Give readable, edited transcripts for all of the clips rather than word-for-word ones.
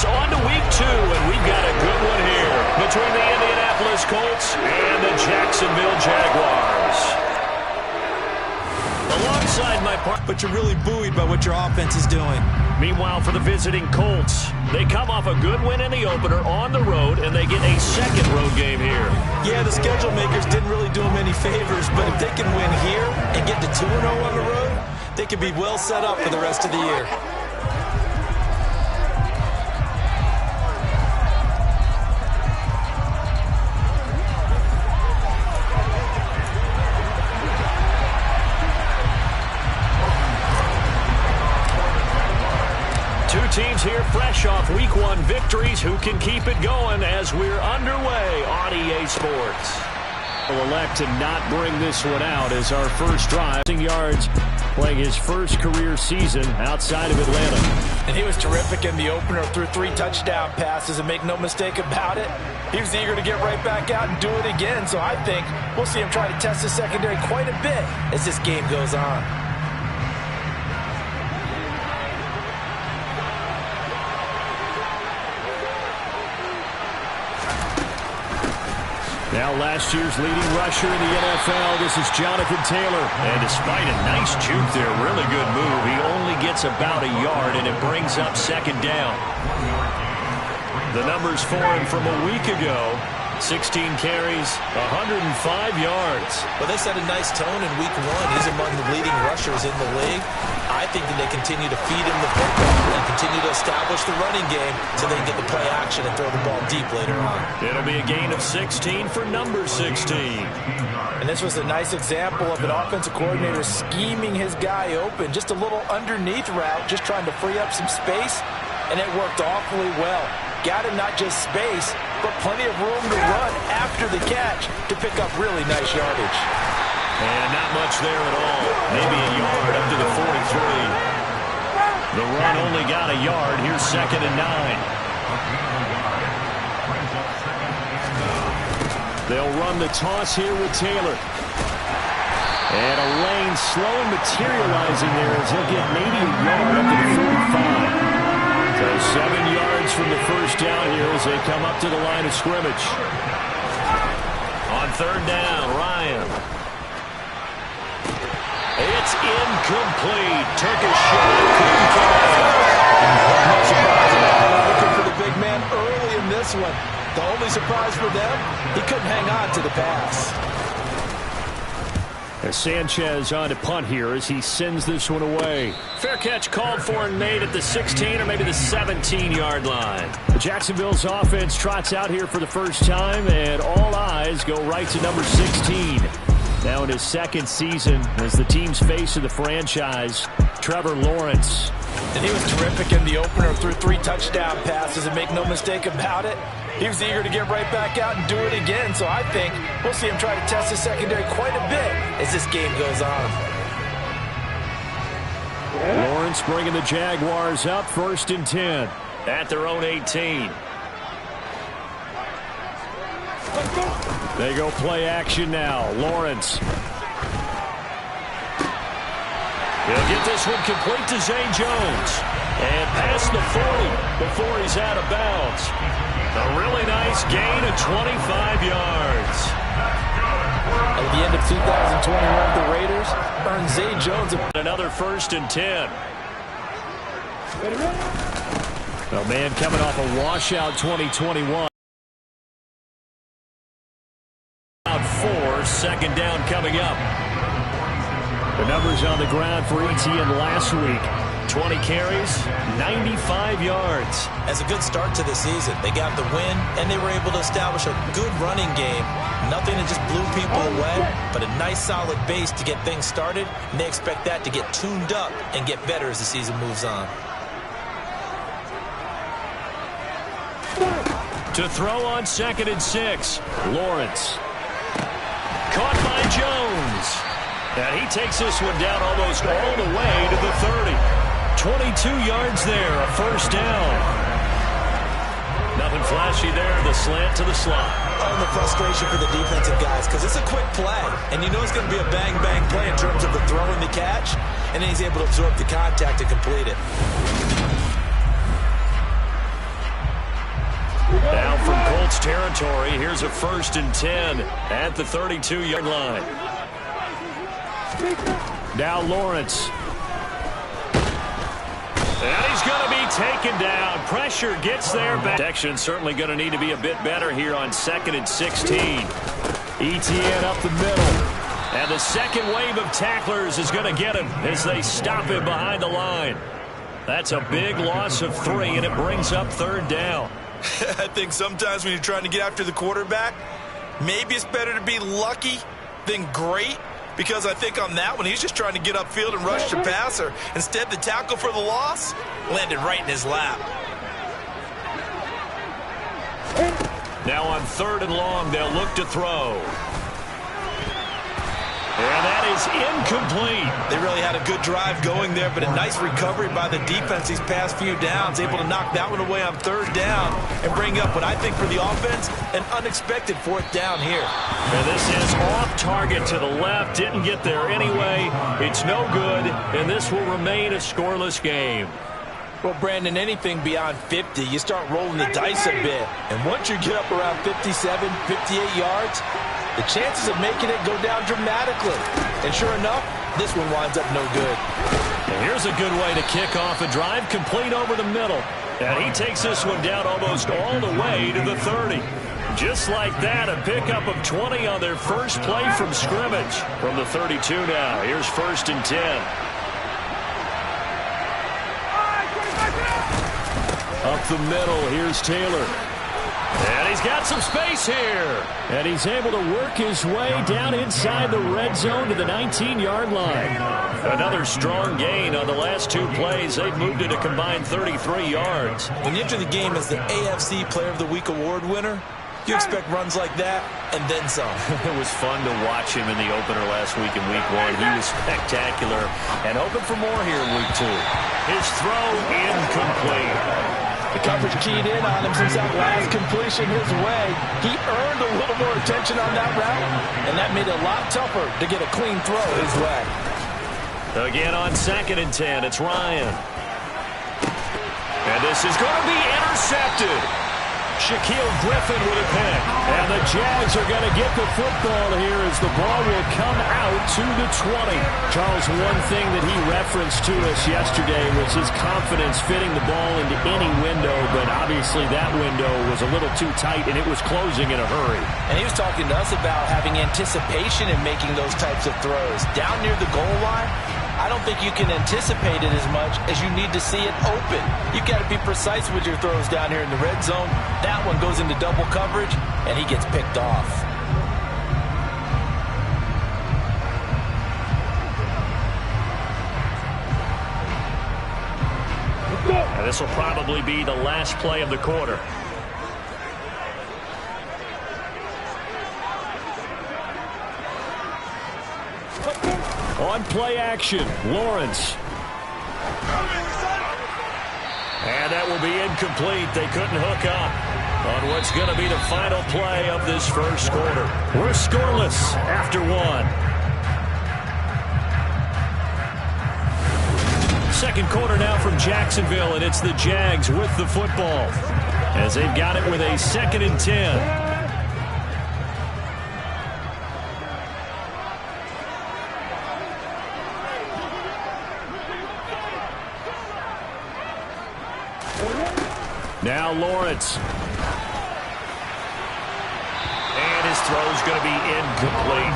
It's on to week 2, and we've got a good one here between the Indianapolis Colts and the Jacksonville Jaguars. Alongside my partner, but you're really buoyed by what your offense is doing. Meanwhile, for the visiting Colts, they come off a good win in the opener on the road, and they get a second road game here. Yeah, the schedule makers didn't really do them any favors, but if they can win here and get to 2-0 on the road, they could be well set up for the rest of the year. Two teams here fresh off Week 1 victories. Who can keep it going as we're underway on EA Sports? We'll elect to not bring this one out as our first drive. Yards, playing his first career season outside of Atlanta. And he was terrific in the opener, threw 3 touchdown passes, and make no mistake about it, he was eager to get right back out and do it again. So I think we'll see him try to test the secondary quite a bit as this game goes on. Now last year's leading rusher in the NFL, this is Jonathan Taylor. And despite a nice juke there, really good move, he only gets about a yard, and it brings up second down. The numbers for him from a week ago, 16 carries, 105 yards. Well, they set a nice tone in Week 1. He's among the leading rushers in the league. I think that they continue to feed him the football and continue to establish the running game so they can get the play action and throw the ball deep later on. It'll be a gain of 16 for number 16. And this was a nice example of an offensive coordinator scheming his guy open. Just a little underneath route, just trying to free up some space, and it worked awfully well. Got him not just space, but plenty of room to run after the catch to pick up really nice yardage. And not much there at all. Maybe a yard up to the 43. The run only got a yard. Here's 2nd and 9. They'll run the toss here with Taylor. And a lane slow and materializing there as he'll get maybe a yard up to the 45. So 7 yards from the first down here as they come up to the line of scrimmage. On 3rd down, Ryan. It's incomplete. Took a shot. Couldn't No surprise at all. Looking for the big man early in this one. The only surprise for them, he couldn't hang on to the pass. As Sanchez on to punt here as he sends this one away. Fair catch called for and made at the 16 or maybe the 17-yard line. Jacksonville's offense trots out here for the first time, and all eyes go right to number 16. Now in his 2nd season as the team's face of the franchise, Trevor Lawrence. And he was terrific in the opener, threw 3 touchdown passes, and make no mistake about it, he was eager to get right back out and do it again. So I think we'll see him try to test the secondary quite a bit as this game goes on. Lawrence bringing the Jaguars up 1st and 10 at their own 18. They go play action now. Lawrence. He'll get this one complete to Zay Jones. And past the 40 before he's out of bounds. A really nice gain of 25 yards. At the end of 2021, the Raiders earned Zay Jones another 1st and 10. A man coming off a washout 2021. 4, 2nd down coming up. The numbers on the ground for Etienne last week. 20 carries, 95 yards. As a good start to the season, they got the win, and they were able to establish a good running game. Nothing that just blew people away, but a nice solid base to get things started, and they expect that to get tuned up and get better as the season moves on. To throw on 2nd and 6, Lawrence. Caught by Jones. And he takes this one down almost all the way to the 30. 22 yards there, a 1st down. Nothing flashy there, the slant to the slot. Oh, and the frustration for the defensive guys, because it's a quick play, and you know it's going to be a bang-bang play in terms of the throw and the catch, and then he's able to absorb the contact and complete it. territory. Here's a 1st and 10 at the 32-yard line. Now Lawrence. And he's going to be taken down. Pressure gets there. Protection certainly going to need to be a bit better here on 2nd and 16. ETN up the middle. And the second wave of tacklers is going to get him as they stop him behind the line. That's a big loss of 3, and it brings up 3rd down. I think sometimes when you're trying to get after the quarterback, maybe it's better to be lucky than great. Because I think on that one, he's just trying to get upfield and rush the passer. Instead, the tackle for the loss landed right in his lap. Now on 3rd and long, they'll look to throw. And that is incomplete. They really had a good drive going there, but a nice recovery by the defense these past few downs, able to knock that one away on 3rd down and bring up what I think for the offense, an unexpected 4th down here. And this is off target to the left, didn't get there anyway. It's no good, and this will remain a scoreless game. Well, Brandon, anything beyond 50, you start rolling the dice a bit. And once you get up around 57, 58 yards, the chances of making it go down dramatically. And sure enough, this one winds up no good. And here's a good way to kick off a drive, complete over the middle. And he takes this one down almost all the way to the 30. Just like that, a pickup of 20 on their first play from scrimmage. From the 32 now, here's 1st and 10. Up the middle, here's Taylor. And he's got some space here. And he's able to work his way down inside the red zone to the 19-yard line. Another strong gain on the last 2 plays. They've moved it a combined 33 yards. When you enter the game as the AFC Player of the Week award winner, you expect runs like that and then some. It was fun to watch him in the opener last week in Week 1. He was spectacular and hoping for more here in Week 2. His throw incomplete. The coverage keyed in on him since that last completion his way. He earned a little more attention on that route, and that made it a lot tougher to get a clean throw his way. Again on 2nd and 10, it's Ryan. And this is going to be intercepted. Shaquille Griffin with a pick. And the Jags are going to get the football here as the ball will come out to the 20. Charles, one thing that he referenced to us yesterday was his confidence fitting the ball into any window, but obviously that window was a little too tight and it was closing in a hurry. And he was talking to us about having anticipation in making those types of throws. Down near the goal line, I don't think you can anticipate it as much as you need to see it open. You've got to be precise with your throws down here in the red zone. That one goes into double coverage, and he gets picked off. And this will probably be the last play of the quarter. On play action, Lawrence. And that will be incomplete. They couldn't hook up on what's going to be the final play of this first quarter. We're scoreless after 1. Second quarter now from Jacksonville, and it's the Jags with the football as they've got it with a 2nd and 10. Now Lawrence. And his throw's going to be incomplete.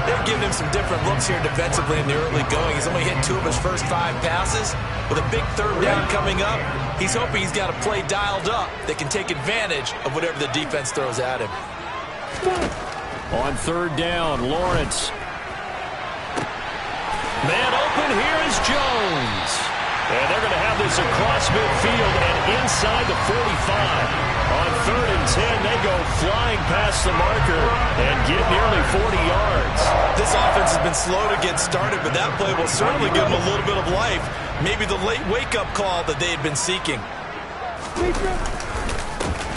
They're giving him some different looks here defensively in the early going. He's only hit 2 of his first 5 passes. With a big 3rd down coming up, he's hoping he's got a play dialed up that can take advantage of whatever the defense throws at him. On 3rd down, Lawrence. Man open, here is Jones. And they're going to have this across midfield and inside the 45. On 3rd and 10, they go flying past the marker and get nearly 40 yards. This offense has been slow to get started, but that play will certainly give them a little bit of life. Maybe the late wake-up call that they had been seeking.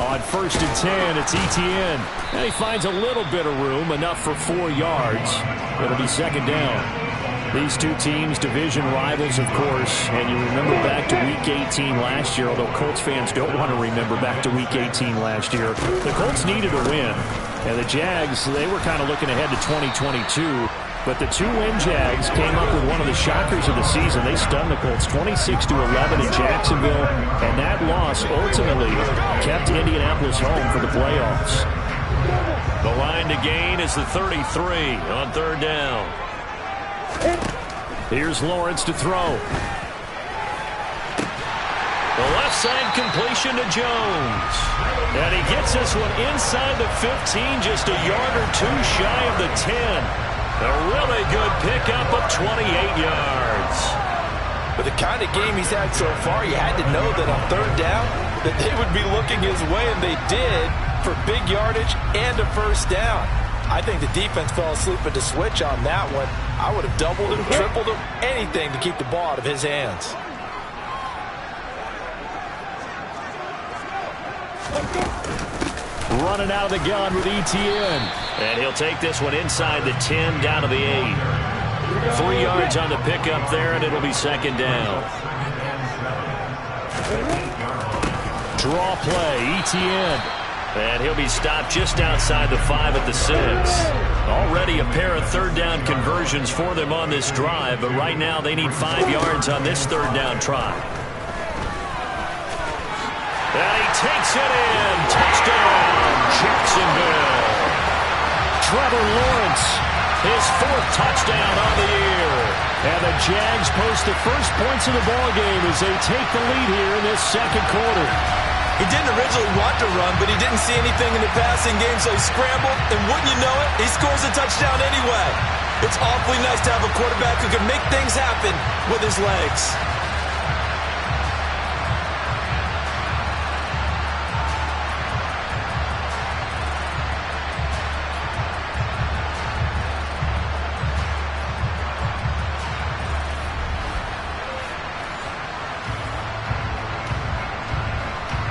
On 1st and 10, it's ETN. And he finds a little bit of room, enough for 4 yards. It'll be 2nd down. These two teams, division rivals, of course, and you remember back to Week 18 last year, although Colts fans don't want to remember back to Week 18 last year. The Colts needed a win, and the Jags, they were kind of looking ahead to 2022, but the two-win Jags came up with one of the shockers of the season. They stunned the Colts 26-11 in Jacksonville, and that loss ultimately kept Indianapolis home for the playoffs. The line to gain is the 33 on third down. Here's Lawrence to throw. The left side completion to Jones. And he gets this one inside the 15, just a yard or two shy of the 10. A really good pickup of 28 yards. With the kind of game he's had so far, you had to know that on third down that they would be looking his way, and they did, for big yardage and a first down. I think the defense fell asleep at the switch on that one. I would have doubled him, tripled him, anything to keep the ball out of his hands. Running out of the gun with ETN. And he'll take this one inside the 10 down to the 8. 3 yards on the pickup there, and it'll be second down. Draw play, ETN. And he'll be stopped just outside the 5 at the 6. Already a pair of third down conversions for them on this drive, but right now they need 5 yards on this third down try. And he takes it in. Touchdown, Jacksonville. Trevor Lawrence, his 4th touchdown on the year. And the Jags post the first points of the ballgame as they take the lead here in this second quarter. He didn't originally want to run, but he didn't see anything in the passing game, so he scrambled, and wouldn't you know it, he scores a touchdown anyway. It's awfully nice to have a quarterback who can make things happen with his legs.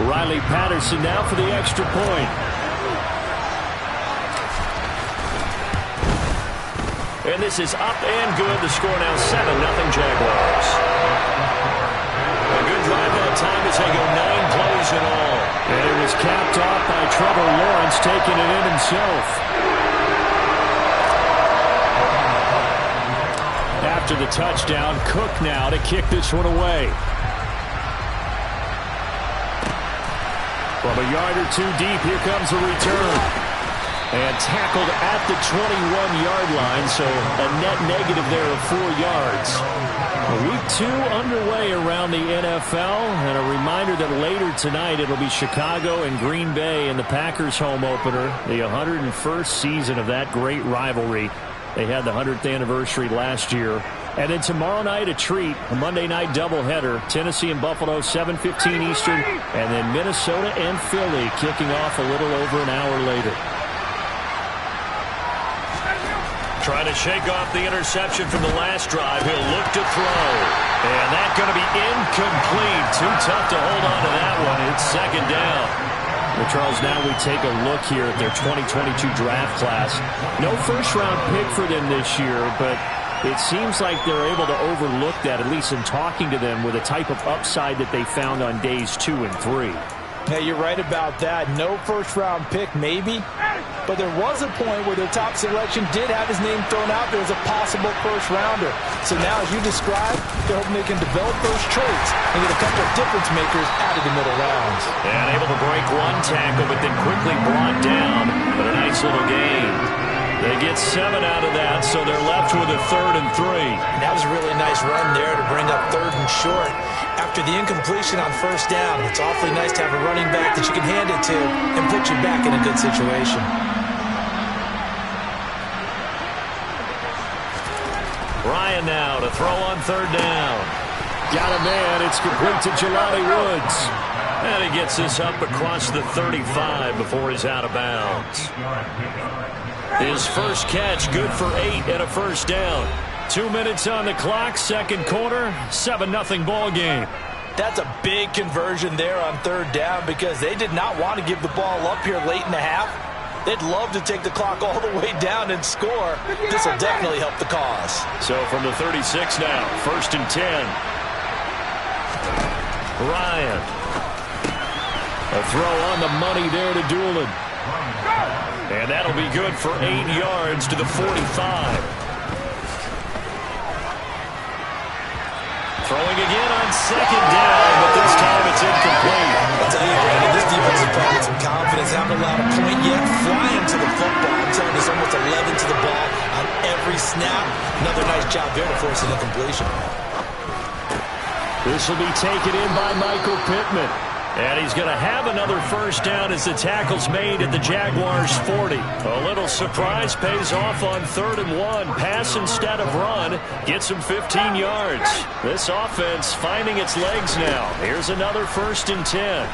Riley Patterson now for the extra point. And this is up and good. The score now 7-0 Jaguars. A good drive that time as they go 9 plays in all. And it was capped off by Trevor Lawrence taking it in himself. After the touchdown, Cook now to kick this one away. From a yard or two deep, here comes the return. And tackled at the 21-yard line, so a net negative there of 4 yards. Week 2 underway around the NFL, and a reminder that later tonight it'll be Chicago and Green Bay in the Packers home opener, the 101st season of that great rivalry. They had the 100th anniversary last year. And then tomorrow night, a treat, a Monday night doubleheader. Tennessee and Buffalo, 7:15 Eastern. And then Minnesota and Philly kicking off a little over an hour later. Trying to shake off the interception from the last drive. He'll look to throw. And that's going to be incomplete. Too tough to hold on to that one. It's second down. Well, Charles, now we take a look here at their 2022 draft class. No first-round pick for them this year, but it seems like they're able to overlook that, at least in talking to them, with a type of upside that they found on days 2 and 3. Hey, you're right about that. No first-round pick, maybe. But there was a point where their top selection did have his name thrown out there as a possible first-rounder. So now, as you described, they're hoping they can develop those traits and get a couple of difference makers out of the middle rounds. And able to break one tackle, but then quickly brought down. But a nice little gain. They get 7 out of that, so they're left with a 3rd and 3. And that was a really nice run there to bring up 3rd and short. After the incompletion on first down, it's awfully nice to have a running back that you can hand it to and put you back in a good situation. Ryan now to throw on 3rd down. Got a man. It's complete to Jelani Woods. And he gets this up across the 35 before he's out of bounds. His first catch, good for 8 and a first down. 2 minutes on the clock, second quarter, 7-0 ball game. That's a big conversion there on 3rd down because they did not want to give the ball up here late in the half. They'd love to take the clock all the way down and score. This will definitely help the cause. So from the 36 now, 1st and 10. Ryan. A throw on the money there to Doolin. And that'll be good for 8 yards to the 45. Throwing again on 2nd down, but this time it's incomplete. I'll tell you, Brandon, this defense is playing with some confidence. Haven't allowed a point yet. Flying to the football. I'm telling you, it's almost 11 to the ball on every snap. Another nice job there to force an incompletion. This will be taken in by Michael Pittman. And he's going to have another 1st down as the tackle's made at the Jaguars' 40. A little surprise pays off on 3rd and 1. Pass instead of run. Gets him 15 yards. This offense finding its legs now. Here's another 1st and 10.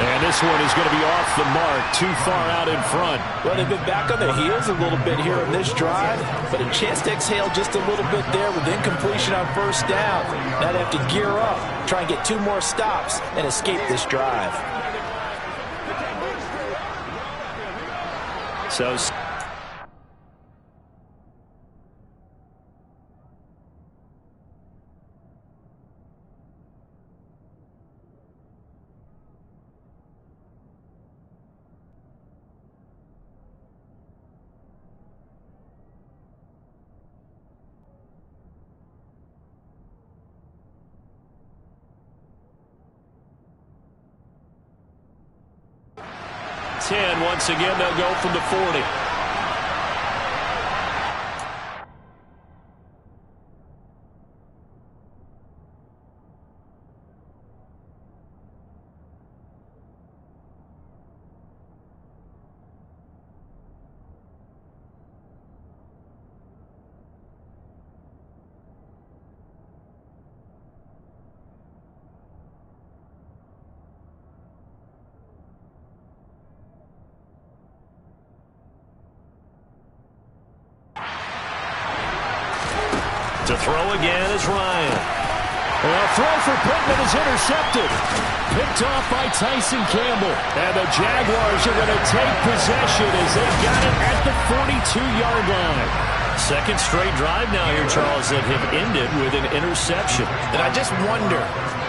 And this one is going to be off the mark, too far out in front. Well, they've been back on their heels a little bit here on this drive, but a chance to exhale just a little bit there with incompletion on 1st down. Now they have to gear up, try and get 2 more stops, and escape this drive. So 10. Once again, they'll go from the 40. To throw again is Ryan. A throw for Pittman is intercepted. Picked off by Tyson Campbell. And the Jaguars are going to take possession as they got it at the 42-yard line. 2nd straight drive now here, Charles, that have ended with an interception. And I just wonder,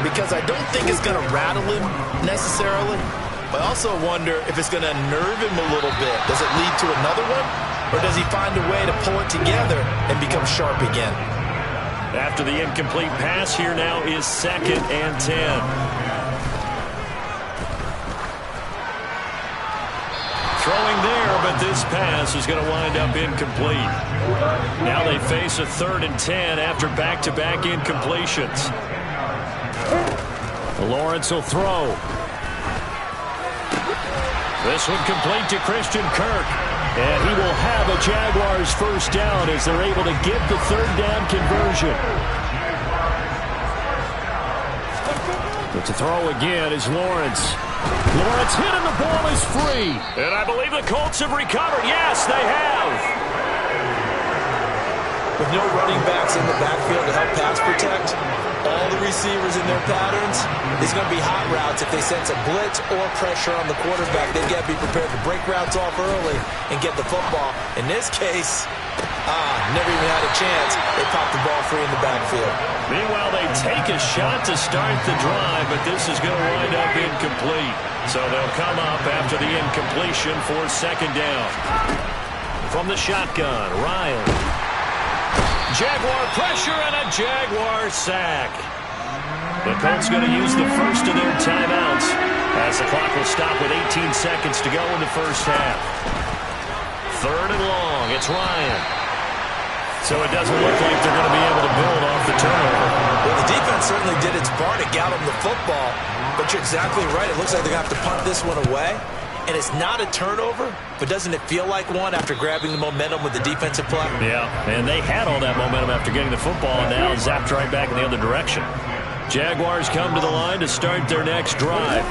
because I don't think it's going to rattle him necessarily, but I also wonder if it's going to unnerve him a little bit. Does it lead to another one? Or does he find a way to pull it together and become sharp again? After the incomplete pass, here now is 2nd and 10. Throwing there, but this pass is going to wind up incomplete. Now they face a 3rd and 10 after back-to-back incompletions. Lawrence will throw. This one complete to Christian Kirk. And he will have a Jaguars 1st down as they're able to get the 3rd down conversion. But to throw again is Lawrence. Lawrence hit and the ball is free. And I believe the Colts have recovered. Yes, they have. With no running backs in the backfield to help pass protect, all the receivers in their patterns, it's going to be hot routes if they sense a blitz or pressure on the quarterback. They've got to be prepared to break routes off early and get the football. In this case, never even had a chance. They popped the ball free in the backfield. Meanwhile, they take a shot to start the drive, but this is going to wind up incomplete. So they'll come up after the incompletion for 2nd down. From the shotgun, Ryan. Jaguar pressure and a Jaguar sack. The Colts going to use the first of their timeouts as the clock will stop with 18 seconds to go in the 1st half. 3rd and long. It's Ryan. So it doesn't look like they're going to be able to build off the turnover. Well, the defense certainly did its part to get them the football, but you're exactly right. It looks like they're going to have to punt this one away. And it's not a turnover, but doesn't it feel like one after grabbing the momentum with the defensive play? Yeah, and they had all that momentum after getting the football, and now zapped right back in the other direction. Jaguars come to the line to start their next drive.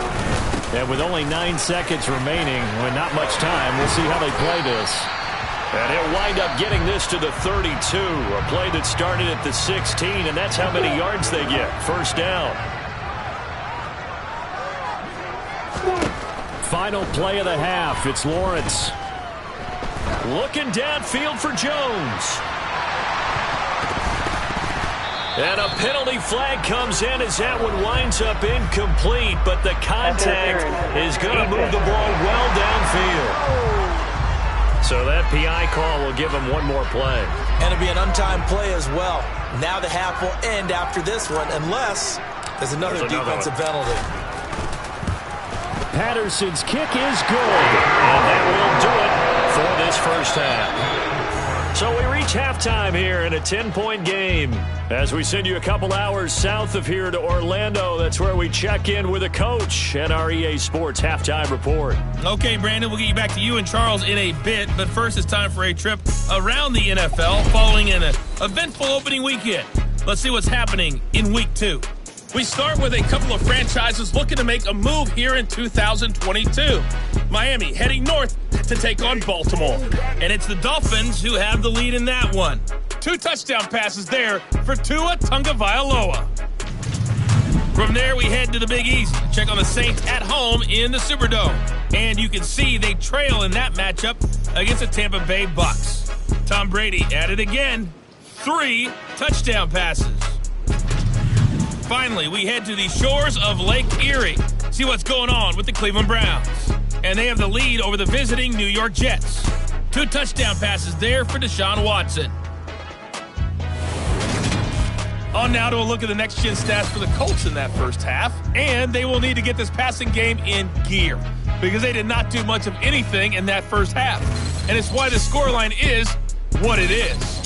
And with only 9 seconds remaining, with not much time, we'll see how they play this. And he'll wind up getting this to the 32, a play that started at the 16, and that's how many yards they get. 1st down. final play of the half. It's Lawrence. Looking downfield for Jones. And a penalty flag comes in as that one winds up incomplete, but the contact is going to move the ball well downfield. So that PI call will give him one more play. And it'll be an untimed play as well. Now the half will end after this one, unless there's another defensive penalty. Patterson's kick is good. And that will do it for this first half. So we reach halftime here in a 10-point game. As we send you a couple hours south of here to Orlando, that's where we check in with a coach at our EA Sports Halftime Report. Okay, Brandon, we'll get you back to you and Charles in a bit, but first it's time for a trip around the NFL following an eventful opening weekend. Let's see what's happening in Week 2. We start with a couple of franchises looking to make a move here in 2022. Miami heading north to take on Baltimore. And it's the Dolphins who have the lead in that one. 2 touchdown passes there for Tua Tagovailoa. From there, we head to the Big East to check on the Saints at home in the Superdome. And you can see they trail in that matchup against the Tampa Bay Bucks. Tom Brady at it again. 3 touchdown passes. Finally, we head to the shores of Lake Erie. See what's going on with the Cleveland Browns. And they have the lead over the visiting New York Jets. 2 touchdown passes there for Deshaun Watson. On now to a look at the next-gen stats for the Colts in that first half. And they will need to get this passing game in gear because they did not do much of anything in that first half. And it's why the scoreline is what it is.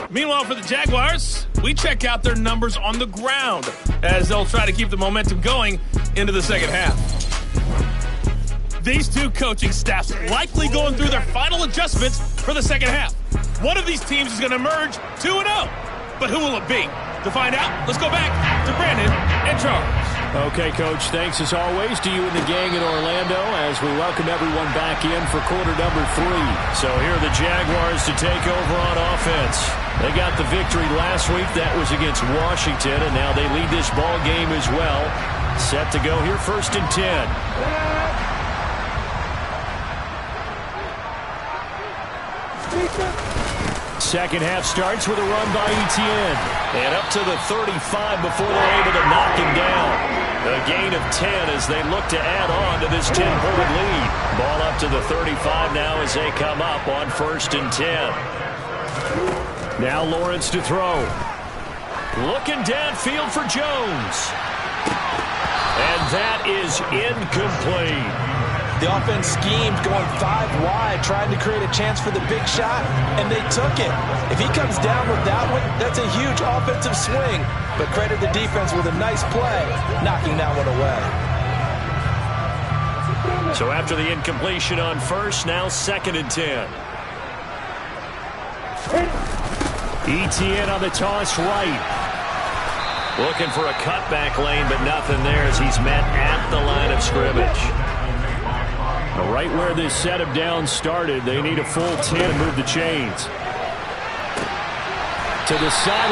Meanwhile, for the Jaguars, we check out their numbers on the ground as they'll try to keep the momentum going into the second half. These 2 coaching staffs likely going through their final adjustments for the second half. One of these teams is going to emerge 2-0. But who will it be? To find out, let's go back to Brandon and Charles. Okay, Coach, thanks as always to you and the gang in Orlando as we welcome everyone back in for quarter number 3. So here are the Jaguars to take over on offense. They got the victory last week. That was against Washington, and now they lead this ball game as well. Set to go here, 1st and 10. Second half starts with a run by Etienne. And up to the 35 before they're able to knock him down. A gain of 10 as they look to add on to this 10-point lead. Ball up to the 35 now as they come up on 1st and 10. Now Lawrence to throw. Looking downfield for Jones. And that is incomplete. The offense schemed going 5 wide, trying to create a chance for the big shot, and they took it. If he comes down with that one, that's a huge offensive swing. But credit the defense with a nice play, knocking that one away. So after the incompletion on 1st, now 2nd and 10. Etienne on the toss right. Looking for a cutback lane, but nothing there as he's met at the line of scrimmage. Right where this set of downs started, they need a full 10 to move the chains. To the sideline.